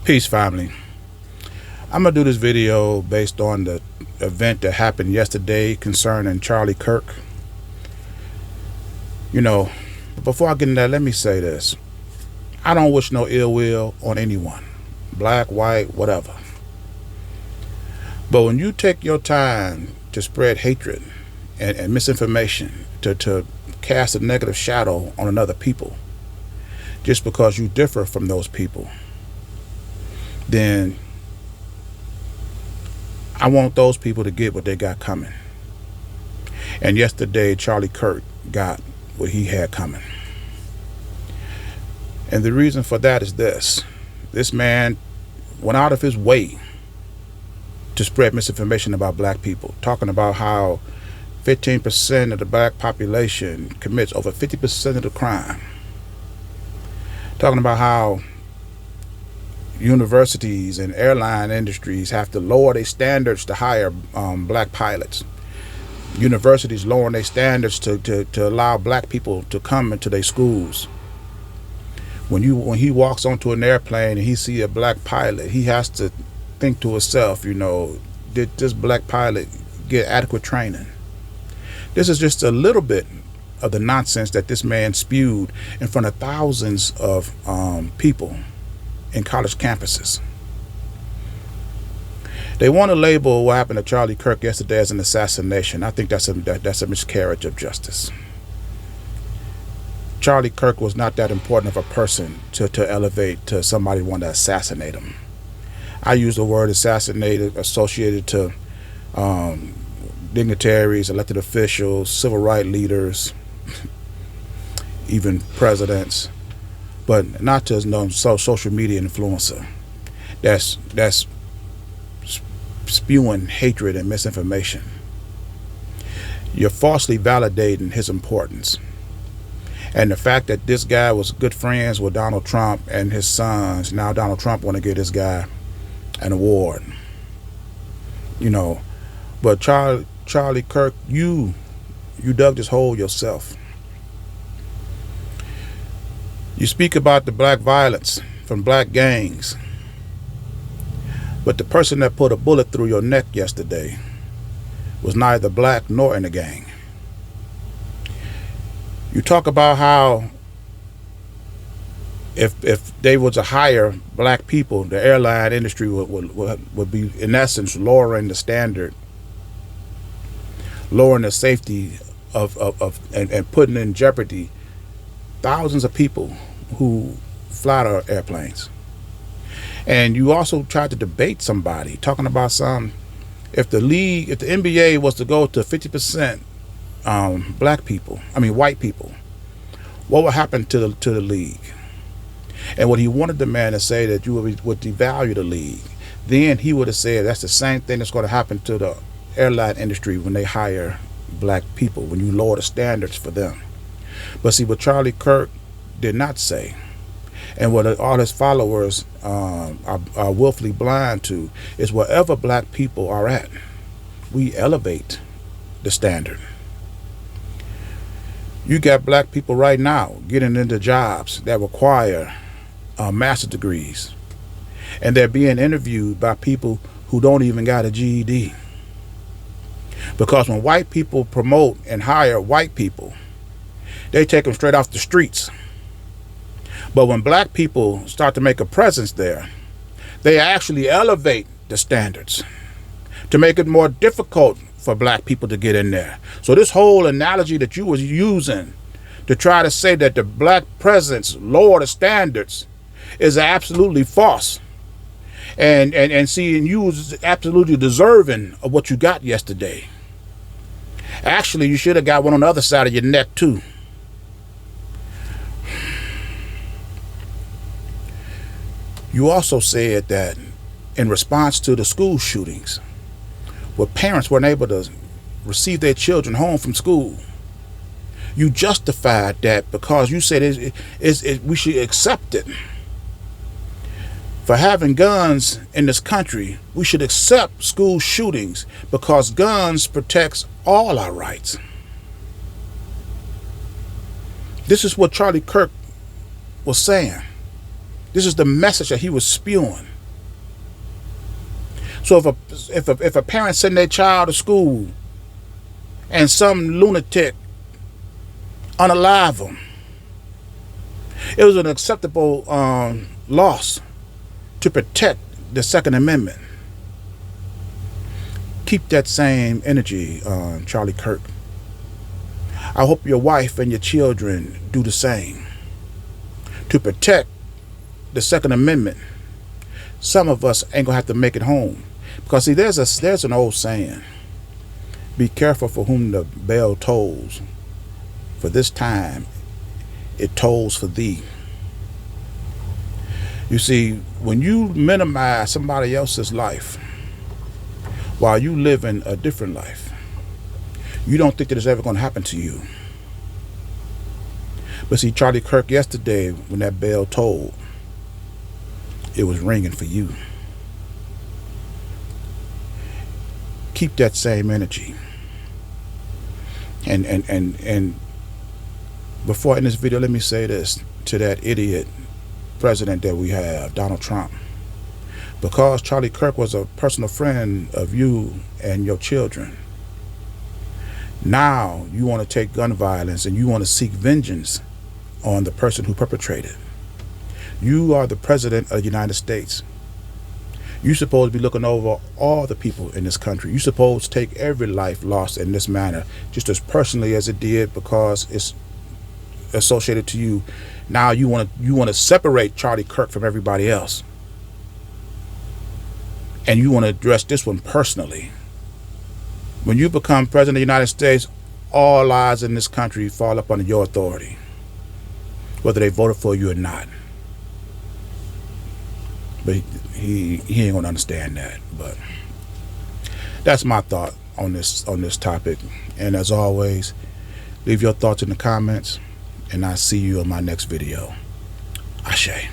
Peace, family. I'm gonna do this video based on the event that happened yesterday concerning Charlie Kirk. Before I get into that, let me say this. I don't wish no ill will on anyone, black, white, whatever. But when you take your time to spread hatred and misinformation, to cast a negative shadow on another people, just because you differ from those people, then I want those people to get what they got coming. And yesterday, Charlie Kirk got what he had coming. And the reason for that is this. This man went out of his way to spread misinformation about black people, talking about how 15% of the black population commits over 50% of the crime. Talking about how universities and airline industries have to lower their standards to hire black pilots. Universities lowering their standards to allow black people to come into their schools. When he walks onto an airplane and he see a black pilot, he has to think to himself, did this black pilot get adequate training? This is just a little bit of the nonsense that this man spewed in front of thousands of people in college campuses. They want to label what happened to Charlie Kirk yesterday as an assassination. I think that's a miscarriage of justice. Charlie Kirk was not that important of a person to elevate to somebody want to assassinate him. I use the word assassinated associated to dignitaries, elected officials, civil rights leaders, even presidents, but not to no social media influencer that's spewing hatred and misinformation. You're falsely validating his importance. And the fact that this guy was good friends with Donald Trump and his sons, now Donald Trump want to give this guy an award. But Charlie Kirk, you dug this hole yourself. You speak about the black violence from black gangs, but the person that put a bullet through your neck yesterday was neither black nor in a gang. You talk about how if they were to hire black people, the airline industry would be, in essence, lowering the standard, lowering the safety and putting in jeopardy thousands of people who fly our airplanes. And you also tried to debate somebody, talking about if the NBA was to go to 50% white people, what would happen to the league? And what he wanted the man to say, that you would devalue the league. Then he would have said that's the same thing that's going to happen to the airline industry when they hire black people, when you lower the standards for them. But see, what Charlie Kirk did not say, and what all his followers are willfully blind to, is wherever black people are at, we elevate the standard. You got black people right now getting into jobs that require master's degrees, and they're being interviewed by people who don't even got a GED. Because when white people promote and hire white people, they take them straight off the streets. But when black people start to make a presence there, they actually elevate the standards to make it more difficult for black people to get in there. So this whole analogy that you was using to try to say that the black presence lower the standards is absolutely false. And seeing you was absolutely deserving of what you got yesterday. Actually, you should have got one on the other side of your neck too. You also said that in response to the school shootings, where parents weren't able to receive their children home from school, you justified that because you said we should accept it. For having guns in this country, we should accept school shootings because guns protects all our rights. This is what Charlie Kirk was saying. This is the message that he was spewing. So if a parent send their child to school and some lunatic unalive them, it was an acceptable loss to protect the Second Amendment. Keep that same energy, Charlie Kirk. I hope your wife and your children do the same to protect the Second Amendment. Some of us ain't gonna have to make it home, because see, there's an old saying: be careful for whom the bell tolls, for this time it tolls for thee. You see, when you minimize somebody else's life while you live in a different life, you don't think that it's ever going to happen to you. But see, Charlie Kirk, yesterday when that bell tolled, it was ringing for you. Keep that same energy. And before I end this video, let me say this to that idiot president that we have, Donald Trump. Because Charlie Kirk was a personal friend of you and your children, now you want to take gun violence and you want to seek vengeance on the person who perpetrated. You are the president of the United States. You're supposed to be looking over all the people in this country. You're supposed to take every life lost in this manner just as personally as it did, because it's associated to you. Now you want to separate Charlie Kirk from everybody else, and you want to address this one personally. When you become president of the United States, all lives in this country fall up under your authority, whether they voted for you or not. But he ain't gonna understand that. But that's my thought on this topic. And as always, leave your thoughts in the comments, and I'll see you in my next video. Ashe.